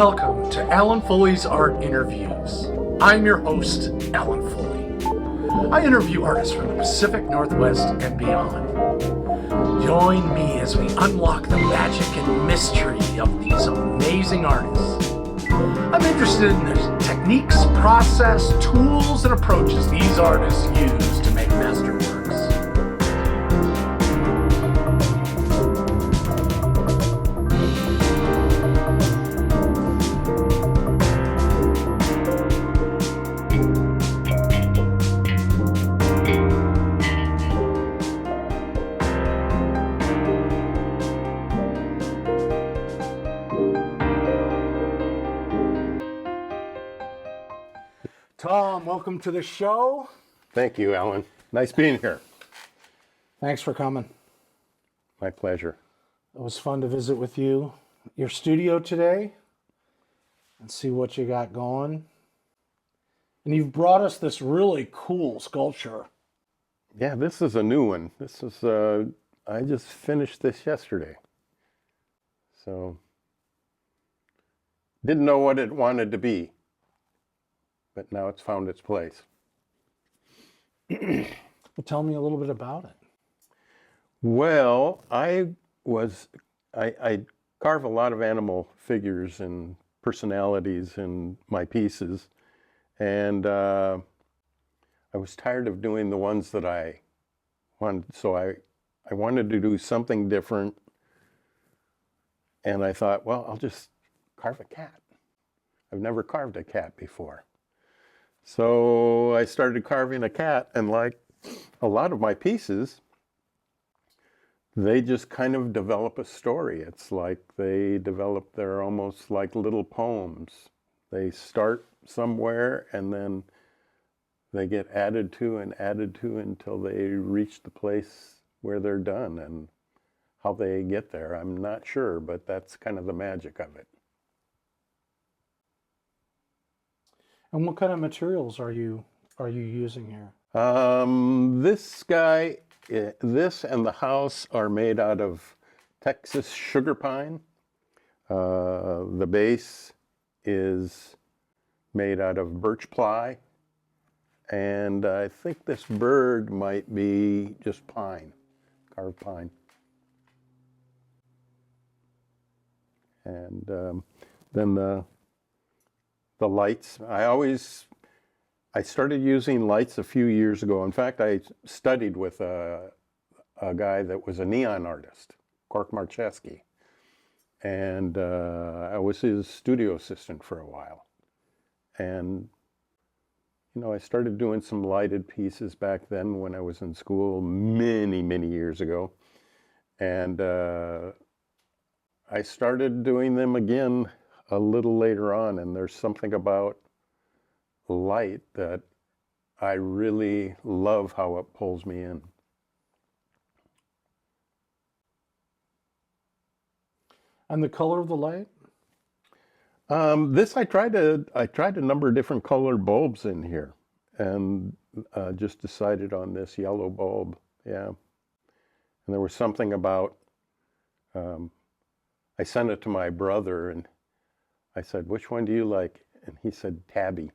Welcome to Alan Fulle's Art Interviews. I'm your host, Alan Fulle. I interview artists from the Pacific Northwest and beyond. Join me as we unlock the magic and mystery of these amazing artists. I'm interested in the techniques, process, tools, and approaches these artists use to make masterworks. Tom, welcome to the show. Thank you, Alan. Nice being here. Thanks for coming. My pleasure. It was fun to visit with you, your studio today, and see what you got going. And you've brought us this really cool sculpture. Yeah, this is a new one. This is, I just finished this yesterday. So, didn't know what it wanted to be, but now it's found its place. Well, tell me a little bit about it. Well, I carve a lot of animal figures and personalities in my pieces, and I was tired of doing the ones that I wanted, so I wanted to do something different, and I thought, well, I'll just carve a cat. I've never carved a cat before. So I started carving a cat, and like a lot of my pieces, they just kind of develop a story. It's like they're almost like little poems. They start somewhere and then they get added to until they reach the place where they're done. And how they get there, I'm not sure, but that's kind of the magic of it. And what kind of materials are you using here? This guy, this and the house are made out of Texas sugar pine. The base is made out of birch ply. And I think this bird might be just pine, carved pine. And then the lights, I started using lights a few years ago. In fact, I studied with a guy that was a neon artist, Cork Marcheski. And I was his studio assistant for a while. And, you know, I started doing some lighted pieces back then when I was in school many, many years ago. And I started doing them again a little later on, and there's something about light that I really love how it pulls me in. And the color of the light? This I tried a number of different colored bulbs in here, and just decided on this yellow bulb. Yeah, and there was something about. I sent it to my brother, and I said, "Which one do you like?" And he said, "Tabby."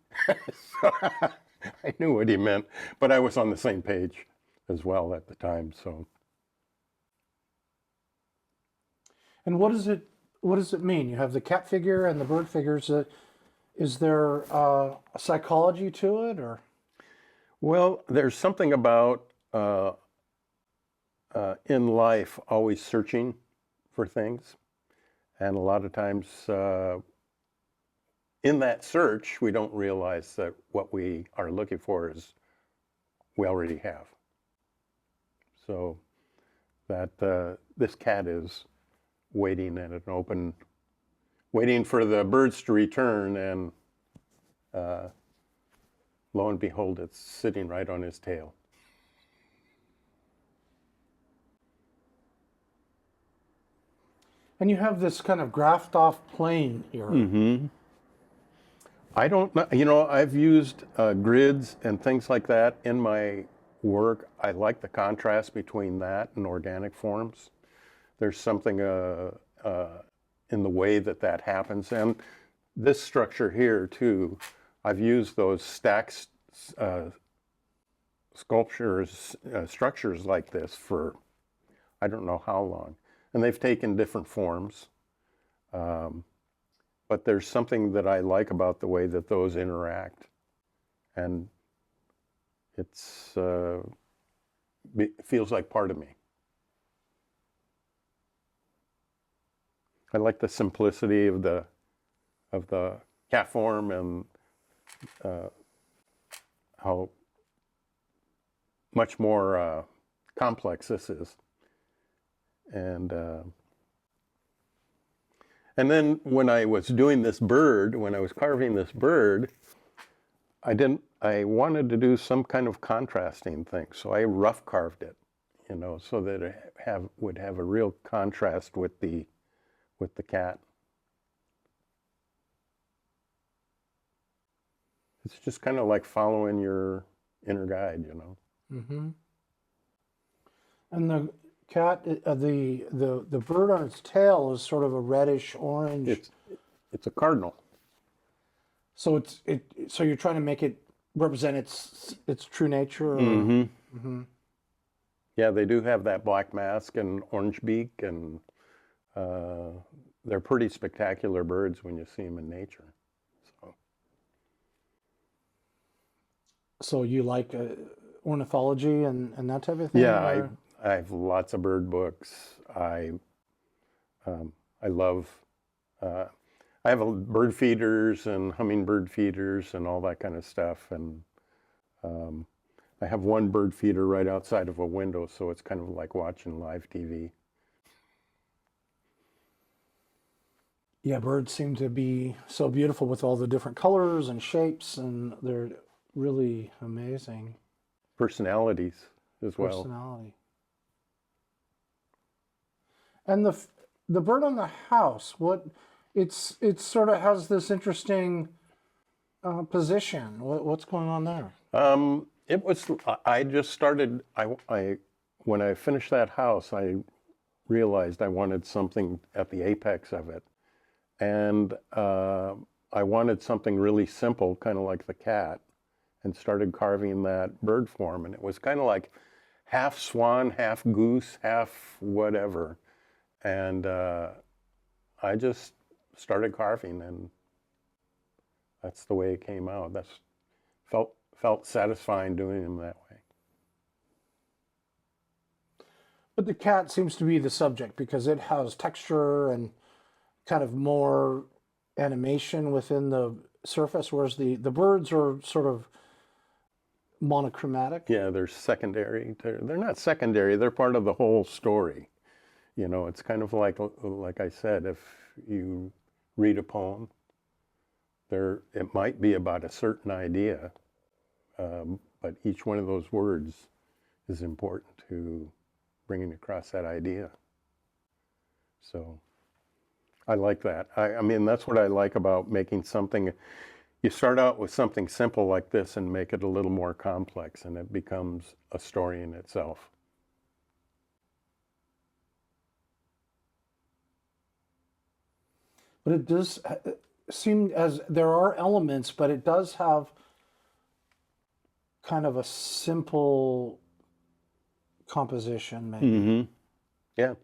So I knew what he meant, but I was on the same page as well at the time. So. And what does it mean? You have the cat figure and the bird figures. Is there a psychology to it, or? Well, there's something about in life always searching for things, and a lot of times. In that search, we don't realize that what we are looking for is we already have. So that this cat is waiting at an open, waiting for the birds to return, and lo and behold, it's sitting right on his tail. And you have this kind of graphed off plane here. Mm-hmm. I don't know, you know, I've used grids and things like that in my work. I like the contrast between that and organic forms. There's something in the way that happens. And this structure here too, I've used those stacks, sculptures, structures like this for I don't know how long. And they've taken different forms. But there's something that I like about the way that those interact. And it's it feels like part of me. I like the simplicity of the cat form and how much more complex this is. And then when I was doing this bird, when I was carving this bird, I wanted to do some kind of contrasting thing. So I rough carved it, so that it would have a real contrast with the cat. It's just kind of like following your inner guide, Mm-hmm. And the cat, the bird on its tail is sort of a reddish orange. It's a cardinal. So so you're trying to make it represent its true nature. Or? Mm-hmm. Mm-hmm. Yeah, they do have that black mask and orange beak, and they're pretty spectacular birds when you see them in nature. So you like ornithology and that type of thing? Yeah, I have lots of bird books. I love. I have bird feeders and hummingbird feeders and all that kind of stuff. And I have one bird feeder right outside of a window, so it's kind of like watching live TV. Yeah, birds seem to be so beautiful with all the different colors and shapes, and they're really amazing. Personalities as well. Personality. And the bird on the house, it's sort of has this interesting position. What's going on there? It was. I just started. When I finished that house, I realized I wanted something at the apex of it, and I wanted something really simple, kind of like the cat, and started carving that bird form. And it was kind of like half swan, half goose, half whatever. And I just started carving, and that's the way it came out. That's felt satisfying doing them that way. But the cat seems to be the subject because it has texture and kind of more animation within the surface, whereas the birds are sort of monochromatic. Yeah, they're secondary. They're not secondary. They're part of the whole story. It's kind of like I said, if you read a poem, it might be about a certain idea, but each one of those words is important to bringing across that idea. So I like that. I mean, that's what I like about making something. You start out with something simple like this and make it a little more complex, and it becomes a story in itself. But it does seem as there are elements, but it does have kind of a simple composition, maybe. Mm-hmm. Yeah.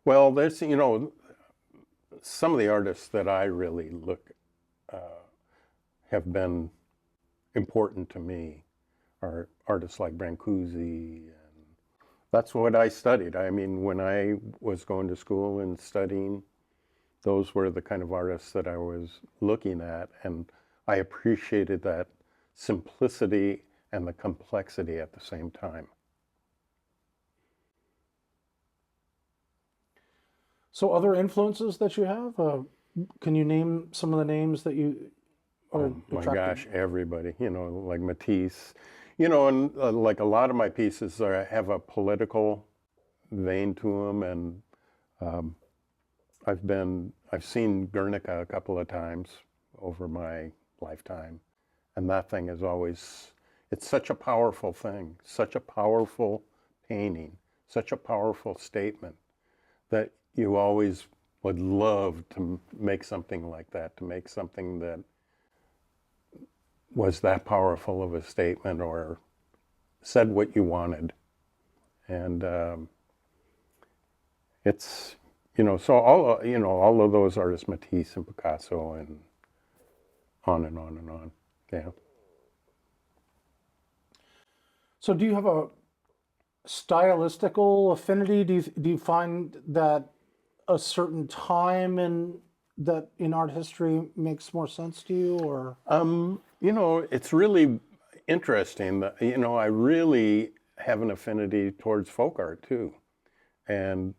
Well, there's, some of the artists that I really have been important to me are artists like Brancusi, and that's what I studied. I mean, when I was going to school and studying, those were the kind of artists that I was looking at, and I appreciated that simplicity and the complexity at the same time. So other influences that you have? Can you name some of the names that you are Oh my attracted? gosh, everybody, like Matisse, and like a lot of my pieces have a political vein to them, and I've seen Guernica a couple of times over my lifetime, and that thing is always, it's such a powerful thing, such a powerful painting, such a powerful statement that you always would love to make something like that, to make something that was that powerful of a statement or said what you wanted. And it's, so all of those artists, Matisse and Picasso and on and on and on. Yeah. So do you have a stylistical affinity? Do you find that a certain time in art history makes more sense to you, or? It's really interesting that, I really have an affinity towards folk art too. And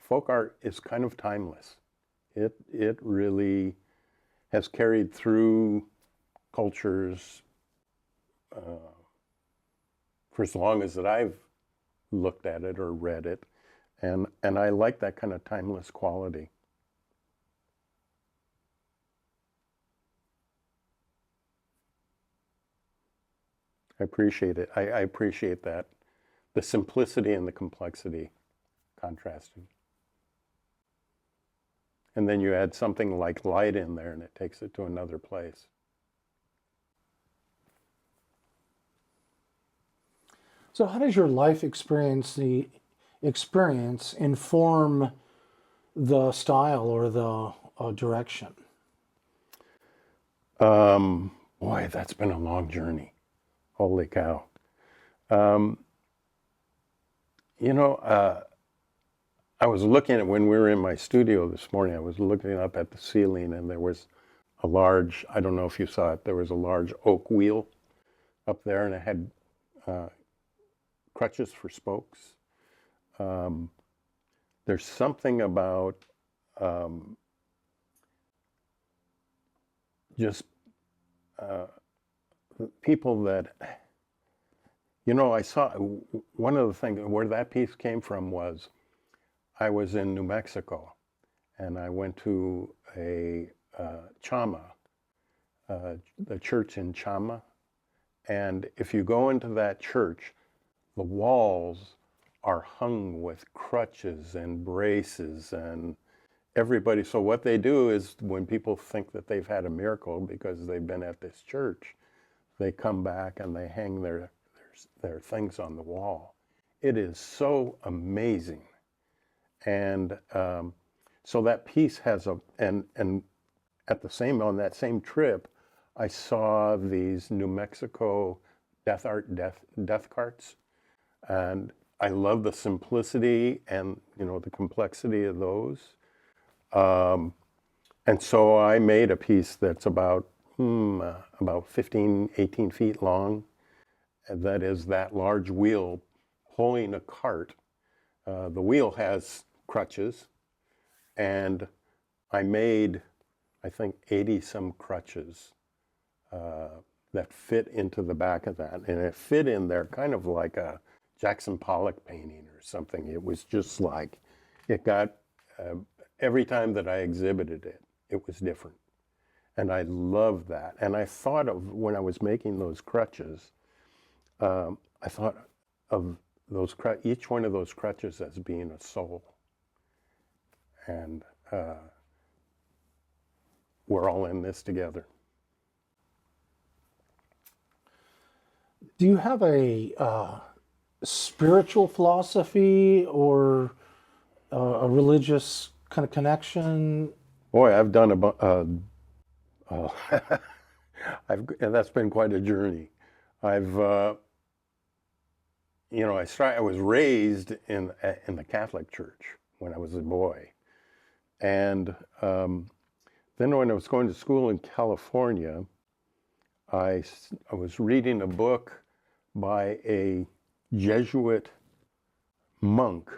folk art is kind of timeless. It really has carried through cultures for as long as that I've looked at it or read it. And I like that kind of timeless quality. I appreciate it. I appreciate that. The simplicity and the complexity contrasting. And then you add something like light in there and it takes it to another place. So how does your life experience inform the style or the direction? Boy, that's been a long journey. Holy cow. I was looking at, when we were in my studio this morning, I was looking up at the ceiling and there was a large, I don't know if you saw it, there was a large oak wheel up there and it had crutches for spokes. There's something about just people that, I saw, one of the things, where that piece came from was, I was in New Mexico and I went to a Chama, the church in Chama. And if you go into that church, the walls are hung with crutches and braces and everybody. So what they do is when people think that they've had a miracle because they've been at this church, they come back and they hang their things on the wall. It is so amazing. And so that piece has and at the same, on that same trip, I saw these New Mexico death carts. And I love the simplicity and, the complexity of those. And so I made a piece that's about 15, 18 feet long. And that is that large wheel pulling a cart. The wheel has crutches, and I made, I think, 80 some crutches that fit into the back of that. And it fit in there kind of like a Jackson Pollock painting or something. It was just like, it got, every time that I exhibited it, it was different. And I love that. And I thought of, when I was making those crutches, I thought of those each one of those crutches as being a soul. And we're all in this together. Do you have a spiritual philosophy or a religious kind of connection? Boy, I've done and that's been quite a journey. I was raised in the Catholic Church when I was a boy, and then when I was going to school in California, I was reading a book by a Jesuit monk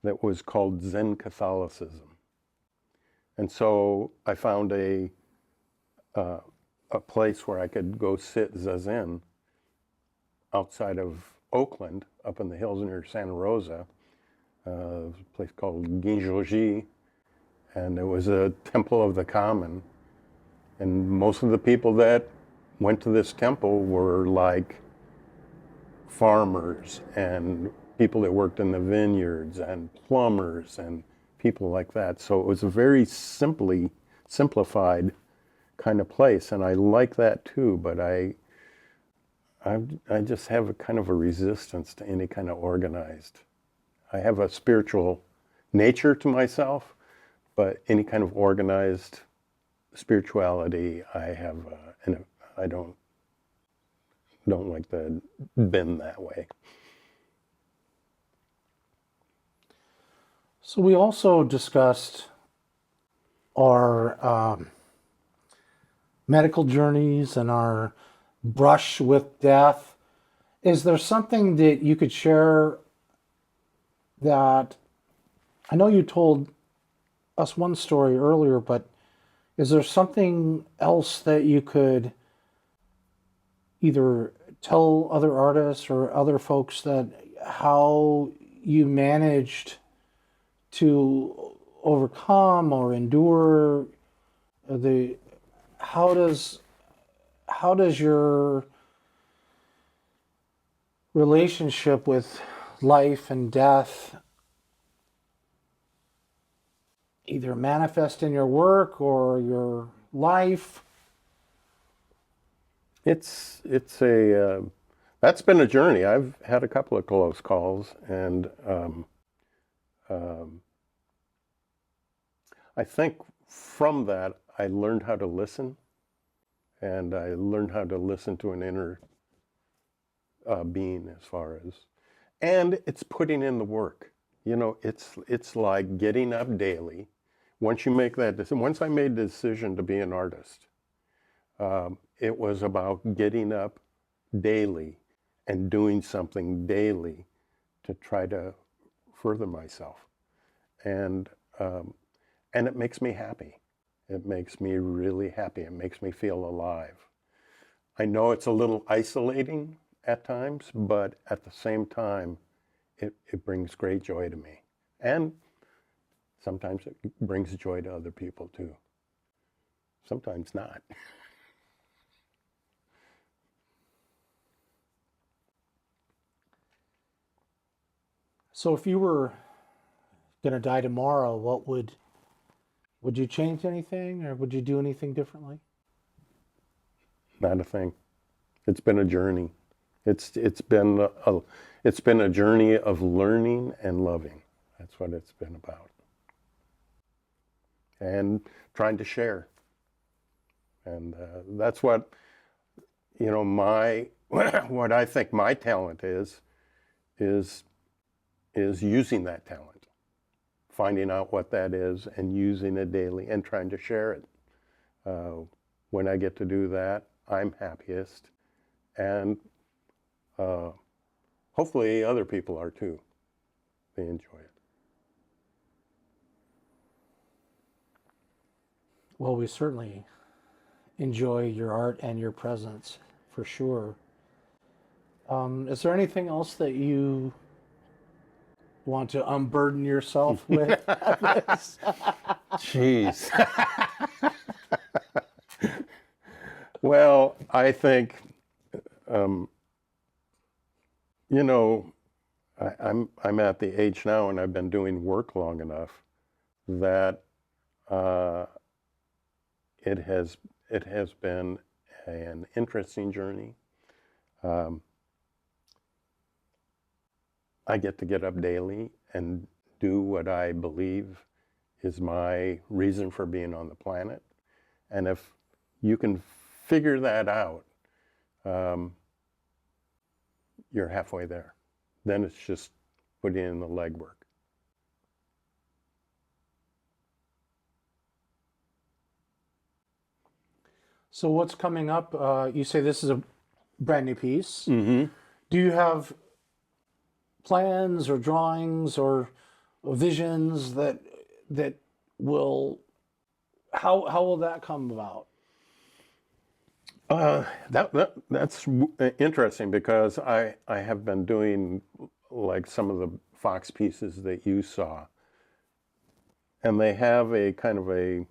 that was called Zen Catholicism, and so I found a place where I could go sit zazen outside of Oakland, up in the hills near Santa Rosa, a place called Ginjoji, and it was a temple of the common. And most of the people that went to this temple were like farmers and people that worked in the vineyards and plumbers and people like that. So it was a very simplified kind of place, and I like that too. But I just have a kind of a resistance to any kind of organized. I have a spiritual nature to myself, but any kind of organized spirituality, I have, and I don't like to bend that way. So we also discussed our medical journeys and our brush with death. Is there something that you could share that, I know you told us one story earlier, but is there something else that you could either tell other artists or other folks that how you managed to overcome or endure the, how does your relationship with life and death either manifest in your work or your life? It's a that's been a journey. I've had a couple of close calls, and I think from that I learned how to listen, and I learned how to listen to an inner being, as far as, and it's putting in the work. You know, it's like getting up daily. Once you make that decision, once I made the decision to be an artist, it was about getting up daily and doing something daily to try to further myself. And it makes me happy. It makes me really happy. It makes me feel alive. I know it's a little isolating at times, but at the same time, it brings great joy to me. And sometimes it brings joy to other people too. Sometimes not. So if you were going to die tomorrow, what would you change anything, or would you do anything differently? Not a thing. It's been a journey. It's been a journey of learning and loving. That's what it's been about. And trying to share. And that's what, you know, what I think my talent is using that talent, finding out what that is and using it daily and trying to share it. When I get to do that, I'm happiest, and hopefully other people are too. They enjoy it. Well, we certainly enjoy your art and your presence, for sure. Is there anything else that you want to unburden yourself with? Jeez. Well, I think, you know, I'm at the age now, and I've been doing work long enough that it has been an interesting journey. I get up daily and do what I believe is my reason for being on the planet. And if you can figure that out, you're halfway there. Then it's just putting in the legwork. So what's coming up? You say this is a brand new piece. Mm-hmm. Do you have plans or drawings or visions that will, how will that come about? That's interesting, because I have been doing like some of the Fox pieces that you saw, and they have a kind of a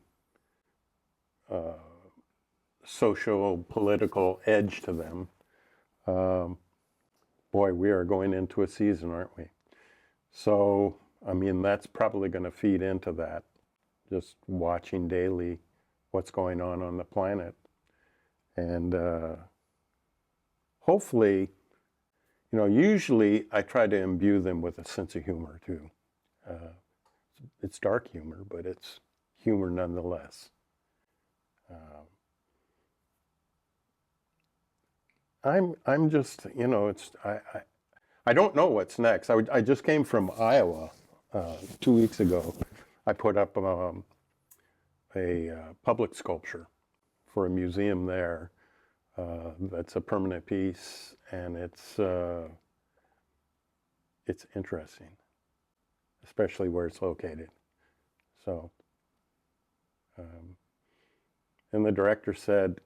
social political edge to them. Boy, we are going into a season, aren't we? So I mean, that's probably going to feed into that, just watching daily what's going on the planet. And hopefully, you know, usually I try to imbue them with a sense of humor too. It's dark humor, but it's humor nonetheless. I'm just, you know, I don't know what's next. I just came from Iowa 2 weeks ago. I put up a public sculpture for a museum there. That's a permanent piece, and it's interesting, especially where it's located. So, and the director said,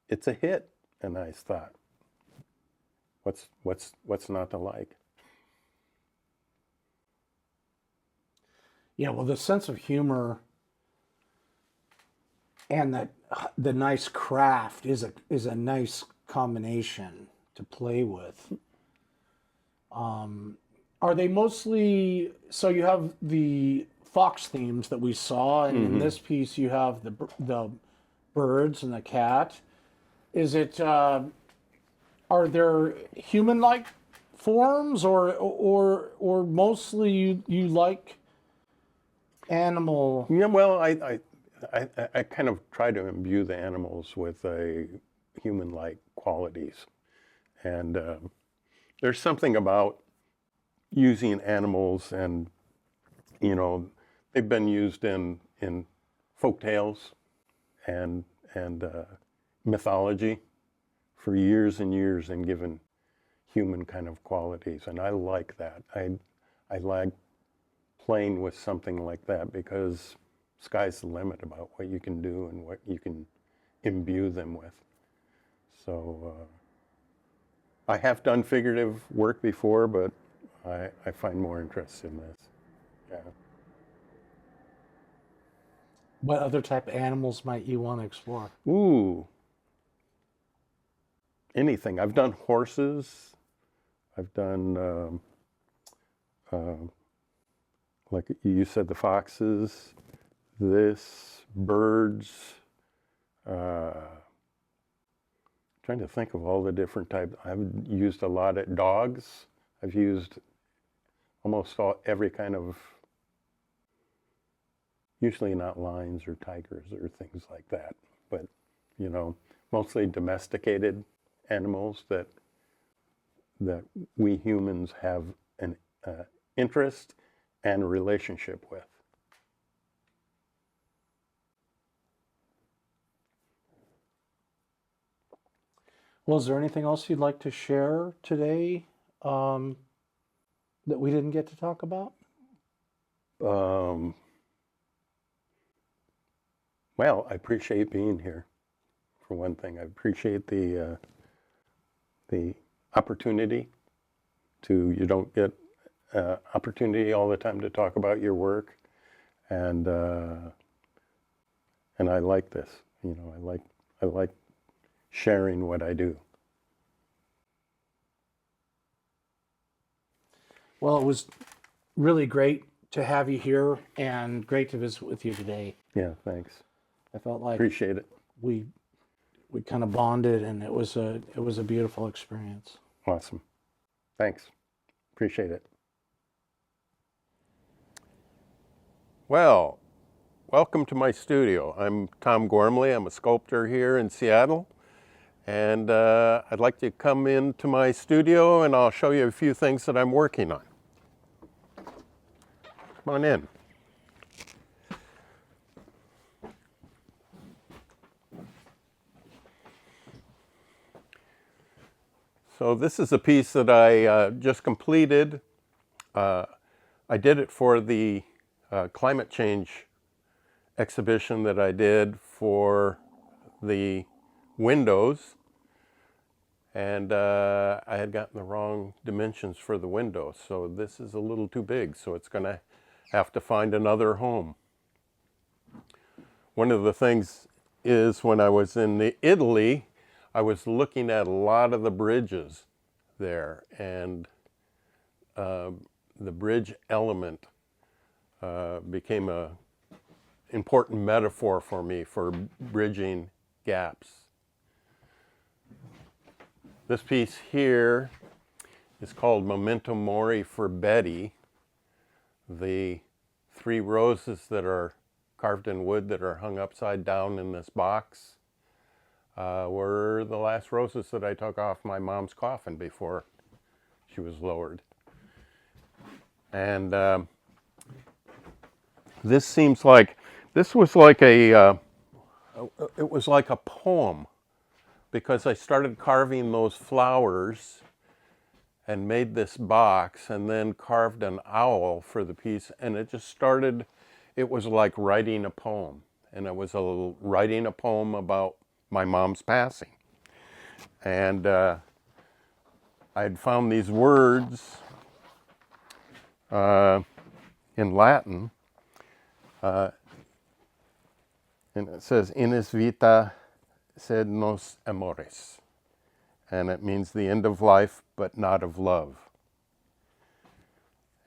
"It's a hit," and I thought, "What's not to like?" Yeah, well, the sense of humor and the nice craft is a nice combination to play with. Are they mostly, so you have the fox themes that we saw, and in this piece you have the birds and the cat. Is it are there human-like forms, or mostly you like animal? Yeah, well, I kind of try to imbue the animals with a human-like qualities, and there's something about using animals, and you know, they've been used in folk tales and mythology for years and years, and given human kind of qualities, and I like that. I like playing with something like that, because sky's the limit about what you can do and what you can imbue them with. So I have done figurative work before, but I find more interest in this. Yeah. What other type of animals might you want to explore? Ooh. Anything. I've done horses. I've done, like you said, the foxes, birds. Trying to think of all the different types. I've used a lot of dogs. I've used almost every kind of, usually not lions or tigers or things like that, but you know, mostly domesticated animals that we humans have an interest and a relationship with. Well, is there anything else you'd like to share today that we didn't get to talk about? Well, I appreciate being here, for one thing. I appreciate the opportunity you don't get opportunity all the time to talk about your work, and I like this. You know, I like sharing what I do. Well, it was really great to have you here, and great to visit with you today. Yeah, thanks. I felt like Appreciate it. we kind of bonded, and it was a beautiful experience. Awesome. Thanks. Appreciate it. Well, welcome to my studio. I'm Tom Gormally. I'm a sculptor here in Seattle. And I'd like to come into my studio, and I'll show you a few things that I'm working on. Come on in. So this is a piece that I just completed. I did it for the climate change exhibition that I did for the windows, and I had gotten the wrong dimensions for the windows, so this is a little too big, so it's going to have to find another home. One of the things is, when I was in Italy, I was looking at a lot of the bridges there, and the bridge element became a important metaphor for me for bridging gaps. This piece here is called Memento Mori for Betty. The 3 roses that are carved in wood that are hung upside down in this box were the last roses that I took off my mom's coffin before she was lowered. And this was like a poem, because I started carving those flowers and made this box and then carved an owl for the piece, and it was like writing a poem. And it was writing a poem about my mom's passing. And I'd found these words in Latin, and it says, "Inis vita sed nos amores," and it means the end of life, but not of love.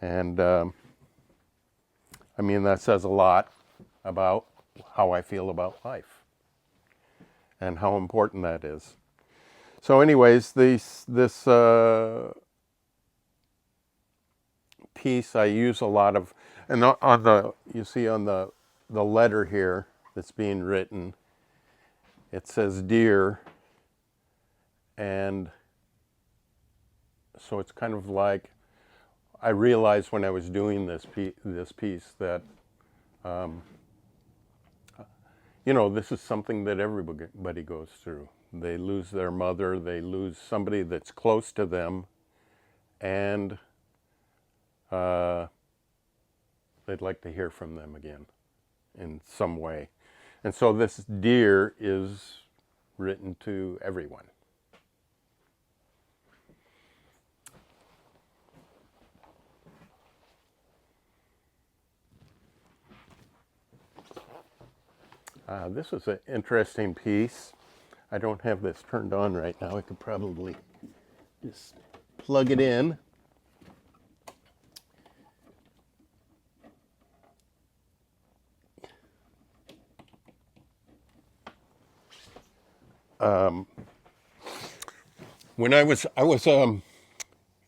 And I mean, that says a lot about how I feel about life and how important that is. So anyways, this piece I use a lot of, and you see on the letter here that's being written, it says "dear," and so it's kind of like, I realized when I was doing this piece that this is something that everybody goes through. They lose their mother, they lose somebody that's close to them, and they'd like to hear from them again in some way. And so this "dear" is written to everyone. This is an interesting piece. I don't have this turned on right now. I could probably just plug it in. When I was in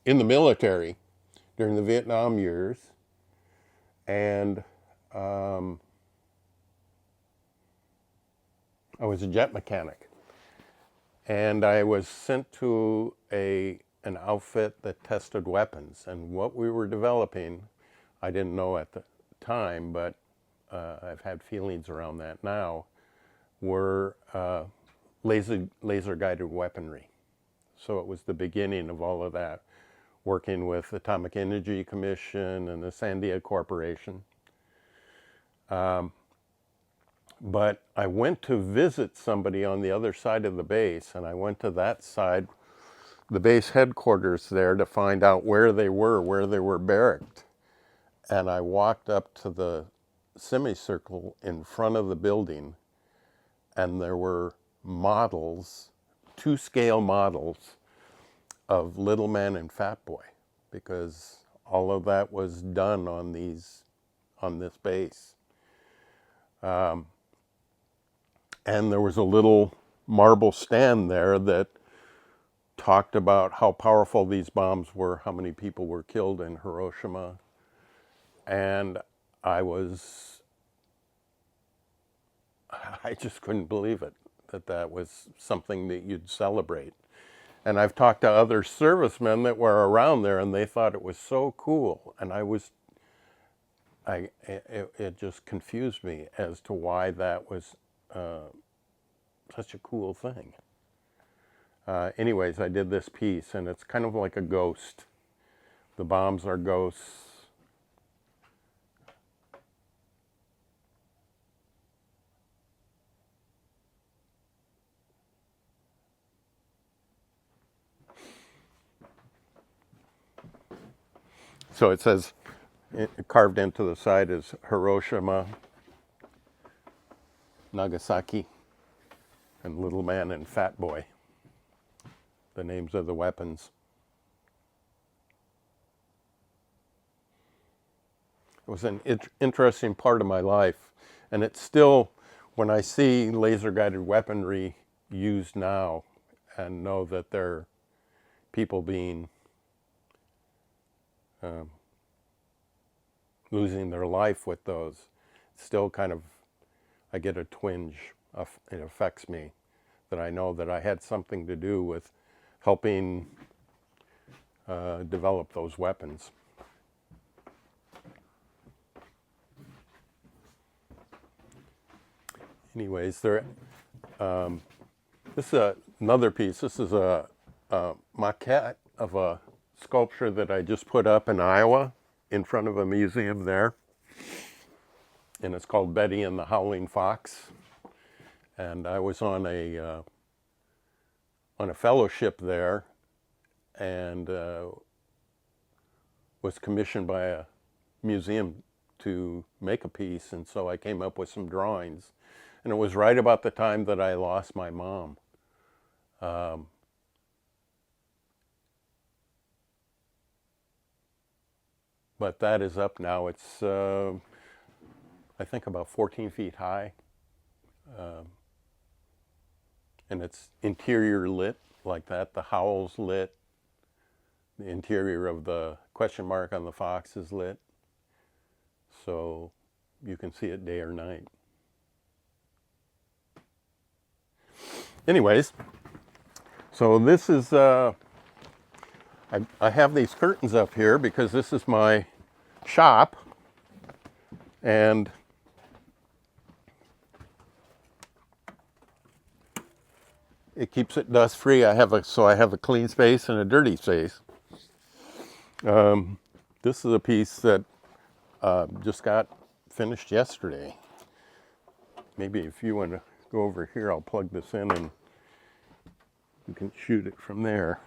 the military during the Vietnam years, and I was a jet mechanic, and I was sent to an outfit that tested weapons. And what we were developing, I didn't know at the time, but I've had feelings around that now, were laser guided weaponry. So it was the beginning of all of that, working with Atomic Energy Commission and the Sandia Corporation. But I went to visit somebody on the other side of the base, and I went to that side, the base headquarters there, to find out where they were barracked. And I walked up to the semicircle in front of the building, and there were models, 2-scale models of Little Man and Fat Boy, because all of that was done on this base. And there was a little marble stand there that talked about how powerful these bombs were, how many people were killed in Hiroshima. And I just couldn't believe it, that was something that you'd celebrate. And I've talked to other servicemen that were around there, and they thought it was so cool. And it just confused me as to why that was such a cool thing. Anyways, I did this piece, and it's kind of like a ghost. The bombs are ghosts. So it says, carved into the side is Hiroshima, Nagasaki, and Little Man and Fat Boy, the names of the weapons. was an interesting part of my life. And it's still, when I see laser-guided weaponry used now and know that there are people being losing their life with those, still kind of, I get a twinge. It affects me that I know that I had something to do with helping develop those weapons. Anyways, this is another piece. This is a maquette of a sculpture that I just put up in Iowa in front of a museum there. And it's called Betty and the Howling Fox. And I was on a fellowship there and was commissioned by a museum to make a piece. And so I came up with some drawings. And it was right about the time that I lost my mom. But that is up now. It's, I think, about 14 feet high. And it's interior lit like that. The howl's lit. The interior of the question mark on the fox is lit. So you can see it day or night. Anyways, so this is, I have these curtains up here because this is my shop, and it keeps it dust free. I have a clean space and a dirty space. This is a piece that just got finished yesterday. Maybe if you want to go over here, I'll plug this in and you can shoot it from there.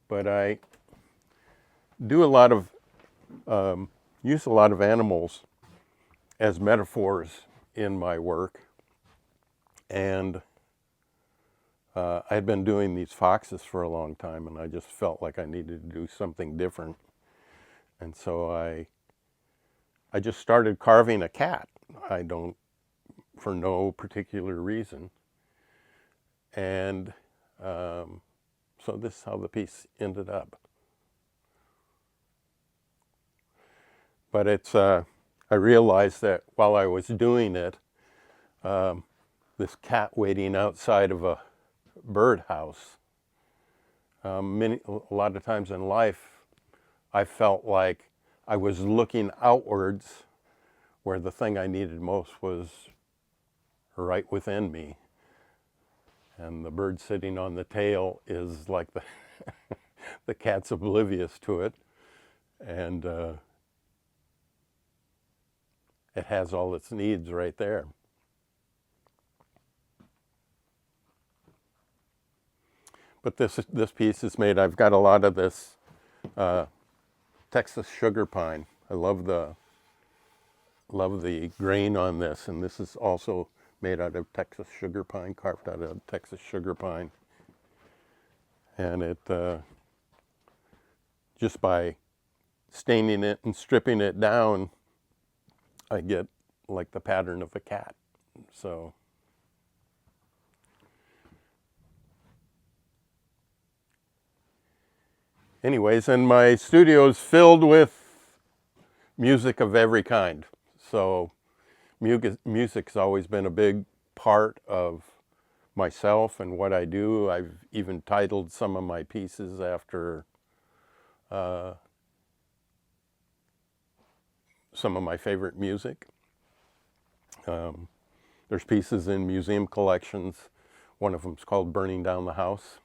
But I do a lot of, use a lot of animals as metaphors in my work. And I had been doing these foxes for a long time, and I just felt like I needed to do something different. And so I just started carving a cat. For no particular reason. And so this is how the piece ended up. But it's, I realized that while I was doing it, this cat waiting outside of a birdhouse, a lot of times in life, I felt like I was looking outwards where the thing I needed most was right within me. And the bird sitting on the tail is like the cat's oblivious to it. And it has all its needs right there. But this piece is made, I've got a lot of this Texas sugar pine. I love the grain on this, and this is also made out of Texas sugar pine, carved out of Texas sugar pine. And it, just by staining it and stripping it down, I get like the pattern of a cat. So anyways, and my studio is filled with music of every kind. So music's always been a big part of myself and what I do. I've even titled some of my pieces after some of my favorite music. There's pieces in museum collections. One of them is called Burning Down the House.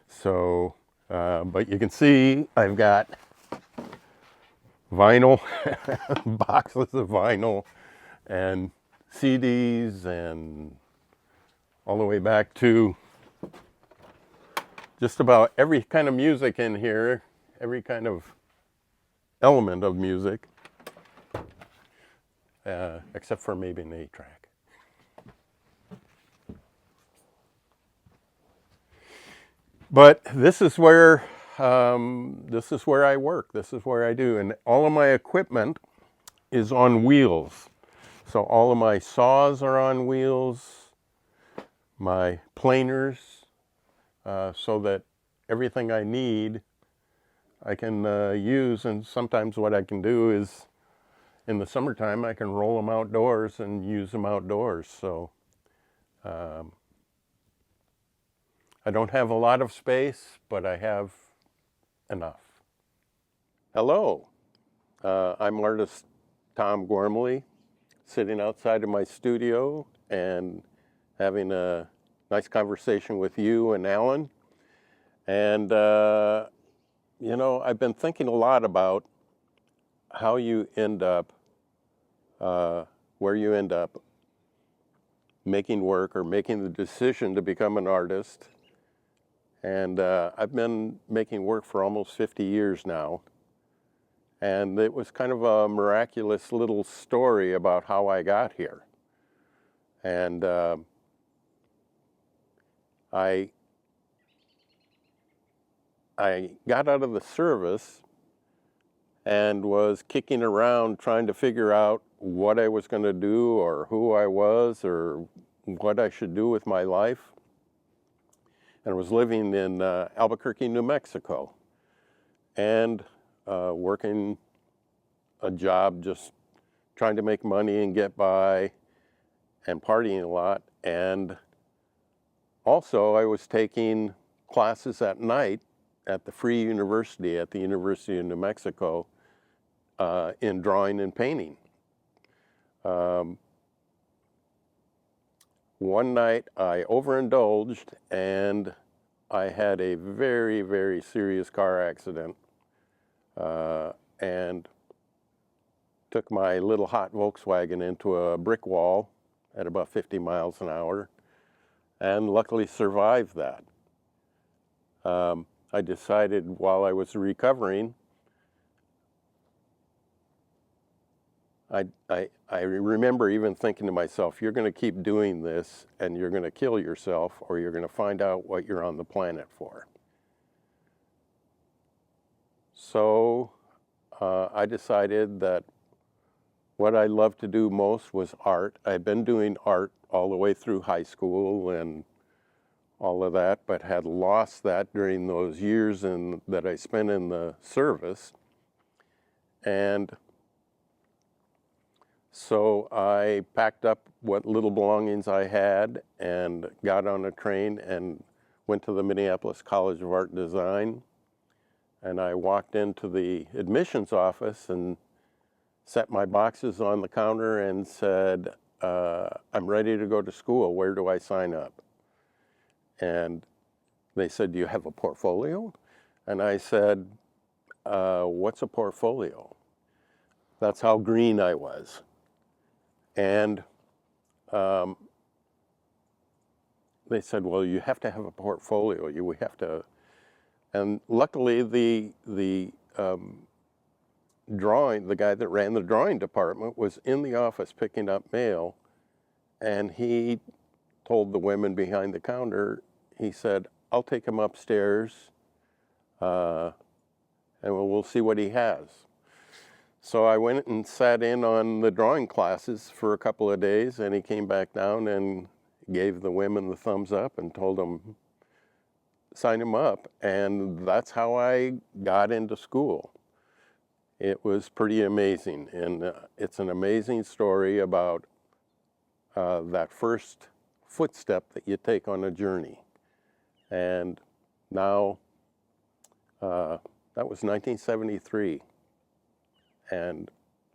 So, but you can see I've got vinyl, boxes of vinyl, and CDs, and all the way back to just about every kind of music in here, every kind of element of music, except for maybe an 8-track. But this is where this is where I work. This is where I do. And all of my equipment is on wheels. So all of my saws are on wheels, my planers, so that everything I need I can use. And sometimes what I can do is, in the summertime, I can roll them outdoors and use them outdoors. So I don't have a lot of space, but I have enough. Hello, I'm artist Tom Gormally, sitting outside of my studio and having a nice conversation with you and Alan. And, you know, I've been thinking a lot about how you end up, where you end up making work or making the decision to become an artist. And I've been making work for almost 50 years now. And it was kind of a miraculous little story about how I got here. And I got out of the service and was kicking around trying to figure out what I was going to do or who I was or what I should do with my life. And I was living in Albuquerque, New Mexico, and working a job just trying to make money and get by and partying a lot. And also I was taking classes at night at the Free University at the University of New Mexico in drawing and painting. One night I overindulged and I had a very, very serious car accident and took my little hot Volkswagen into a brick wall at about 50 miles an hour and luckily survived that. I decided while I was recovering, I remember even thinking to myself, you're going to keep doing this and you're going to kill yourself or you're going to find out what you're on the planet for. So I decided that what I loved to do most was art. I'd been doing art all the way through high school and all of that, but had lost that during those years that I spent in the service. And so I packed up what little belongings I had and got on a train and went to the Minneapolis College of Art and Design. And I walked into the admissions office and set my boxes on the counter and said, I'm ready to go to school. Where do I sign up? And they said, do you have a portfolio? And I said, what's a portfolio? That's how green I was. And they said, well, you have to have a portfolio. We have to. And luckily, the guy that ran the drawing department was in the office picking up mail, and he told the women behind the counter, he said, I'll take him upstairs, and we'll see what he has. So I went and sat in on the drawing classes for a couple of days, and he came back down and gave the women the thumbs up and told them, sign him up. And that's how I got into school. It was pretty amazing. And it's an amazing story about that first footstep that you take on a journey. And now, that was 1973. And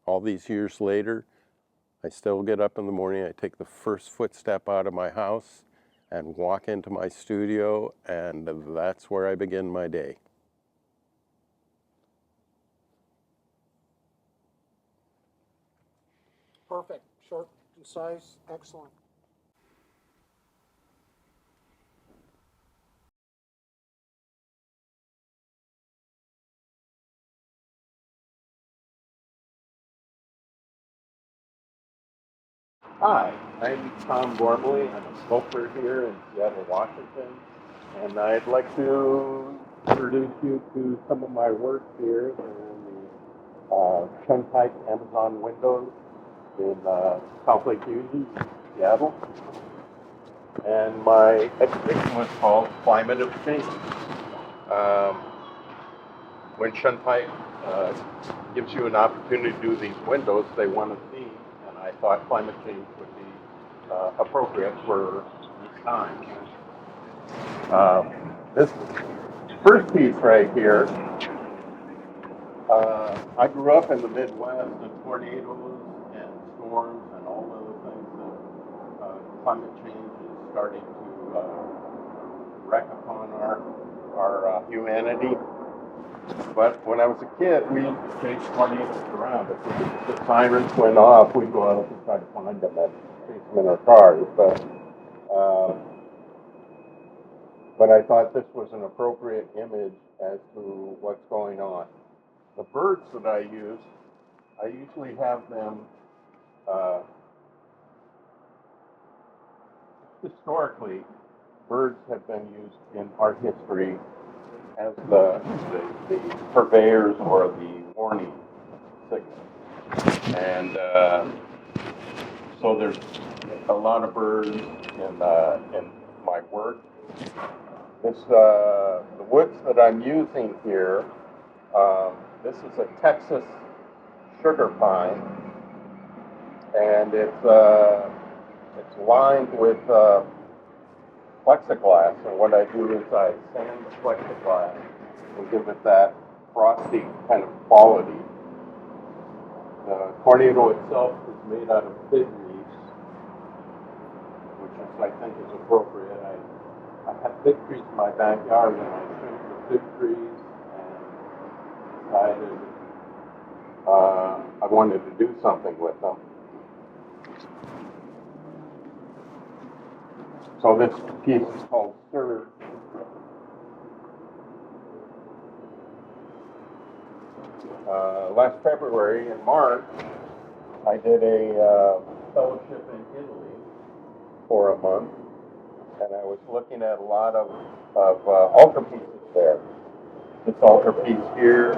all these years later, I still get up in the morning, I take the first footstep out of my house and walk into my studio, and that's where I begin my day. Perfect. Short, concise, excellent. Hi, I'm Tom Gormally. I'm a sculptor here in Seattle, Washington. And I'd like to introduce you to some of my work here in the Shuntype Amazon windows in South Lake Union, Seattle. And my exhibition was called Climate of Change. When Shuntype gives you an opportunity to do these windows, they want to see, and I thought climate change would be appropriate for this time. This first piece right here, I grew up in the Midwest, and tornadoes and storms and all other things that climate change is starting to wreak upon our humanity. But when I was a kid, we used to chase tornadoes around. If the sirens went off, we'd go out and try to find them and chase them in our cars. But I thought this was an appropriate image as to what's going on. The birds that I use, I usually have them historically, birds have been used in art history as the purveyors or the warning signal. And so there's a lot of birds in my work. The woods that I'm using here, this is a Texas sugar pine, and it's lined with plexiglass, and what I do is I sand the plexiglass and give it that frosty kind of quality. The tornado itself is made out of fig leaves, which I think is appropriate. I have fig trees in my backyard, and I trimmed the fig trees and decided I wanted to do something with them. So this piece is called Stir. Last February in March, I did a fellowship in Italy for a month, and I was looking at a lot of altarpieces there. This altarpiece here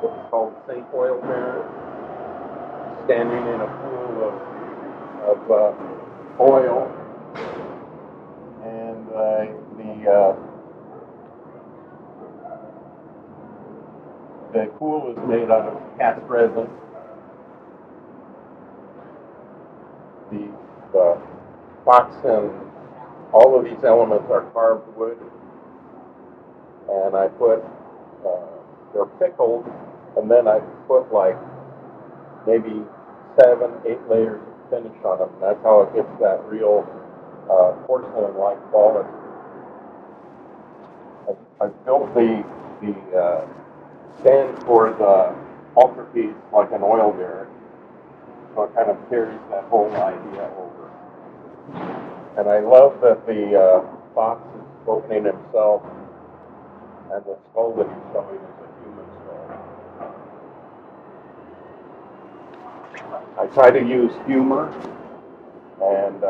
is called St. Oil Bear, standing in a pool of oil. And the pool is made out of cast resin. The box and all of these elements are carved wood, and I put they're pickled, and then I put like maybe 7, 8 layers of finish on them. That's how it gets that real porcelain-like quality. I built the stand for the altarpiece like an oil derrick, so it kind of carries that whole idea over. And I love that the fox is opening himself, and the skull that he's showing is a human skull. I try to use humor, and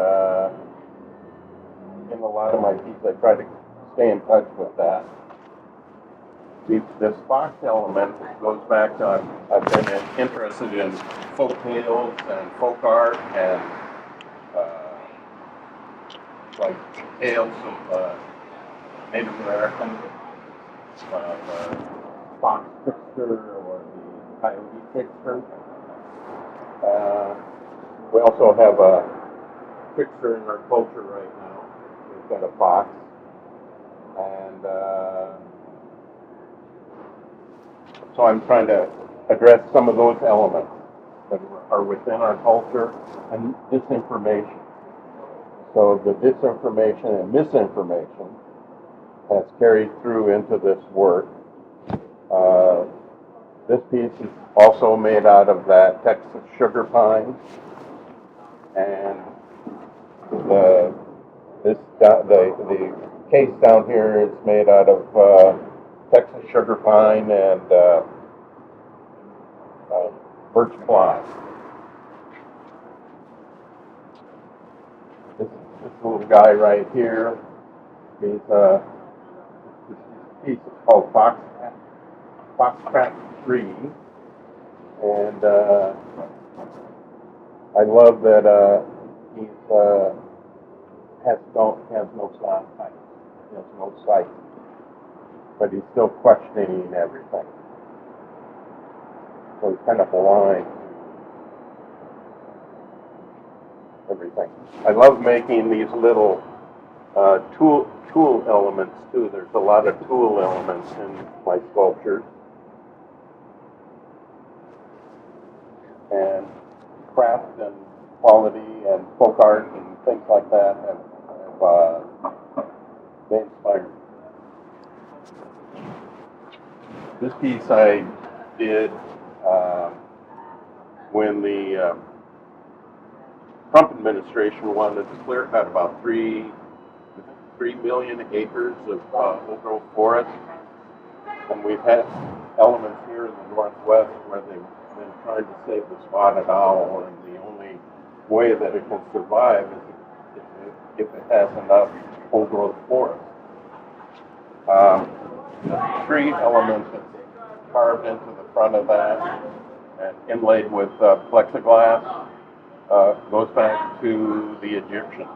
in a lot of my pieces, I try to stay in touch with that. This fox element goes back to I've been interested in folk tales and folk art and like tales of Native Americans, the fox trickster or the coyote trickster. We also have a trickster in our culture right now. We've got a fox, and so I'm trying to address some of those elements that are within our culture and disinformation. So the disinformation and misinformation has carried through into this work. This piece is also made out of that Texas sugar pine, and the case down here is made out of Texas sugar pine and birch ply. This little guy right here, he's piece is called Foxtrot 3, and I love that he's has no sound sight, he has no sight, but he's still questioning everything. So he's kind of blind to everything. I love making these little tool elements too. There's a lot of tool elements in my sculptures. And craft and quality and folk art and things like that have been inspired. This piece I did when the Trump administration wanted to clear cut about 3 million acres of old-growth forest, and we've had elements here in the Northwest where they've been trying to save the spotted owl, and the only way that it can survive is if it has enough old-growth forest. The tree element that's carved into the front of that and inlaid with plexiglass goes back to the Egyptians,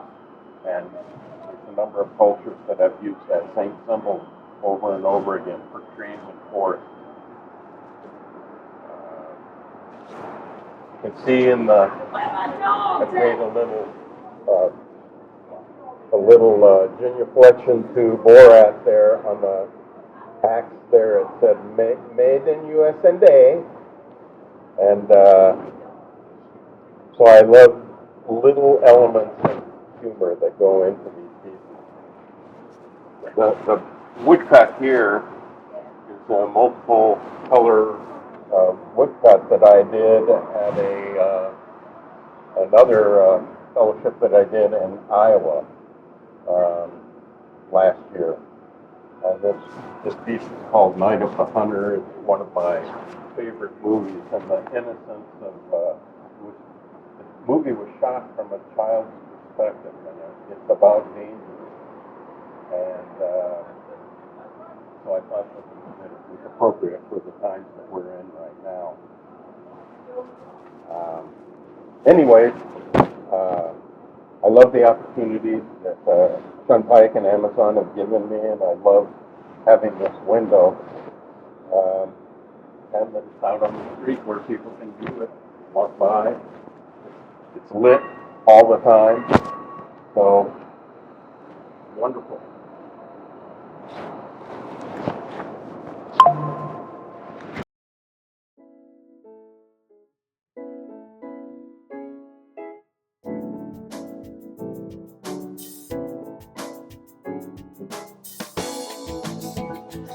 and there's a number of cultures that have used that same symbol over and over again for trees and forests. You can see in the, I've made a little genuflection to Borat there on the axe there. It said made in USA, and so I love little elements of humor that go into these pieces. The woodcut here is a multiple color woodcut that I did at another fellowship that I did in Iowa last year. And this piece is called Night of the Hunter. It's one of my favorite movies, and the innocence of the movie was shot from a child's perspective, and it's about danger. And so I thought that it was appropriate for the times that we're in right now. Anyways, I love the opportunities that Shunpike and Amazon have given me, and I love having this window and that it's out on the street where people can view it, walk by. It's lit all the time, so wonderful.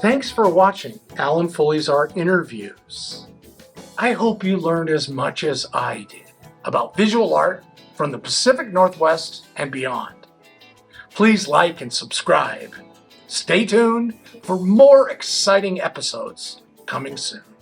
Thanks for watching Alan Fulle's Art Interviews. I hope you learned as much as I did about visual art from the Pacific Northwest and beyond. Please like and subscribe. Stay tuned for more exciting episodes coming soon.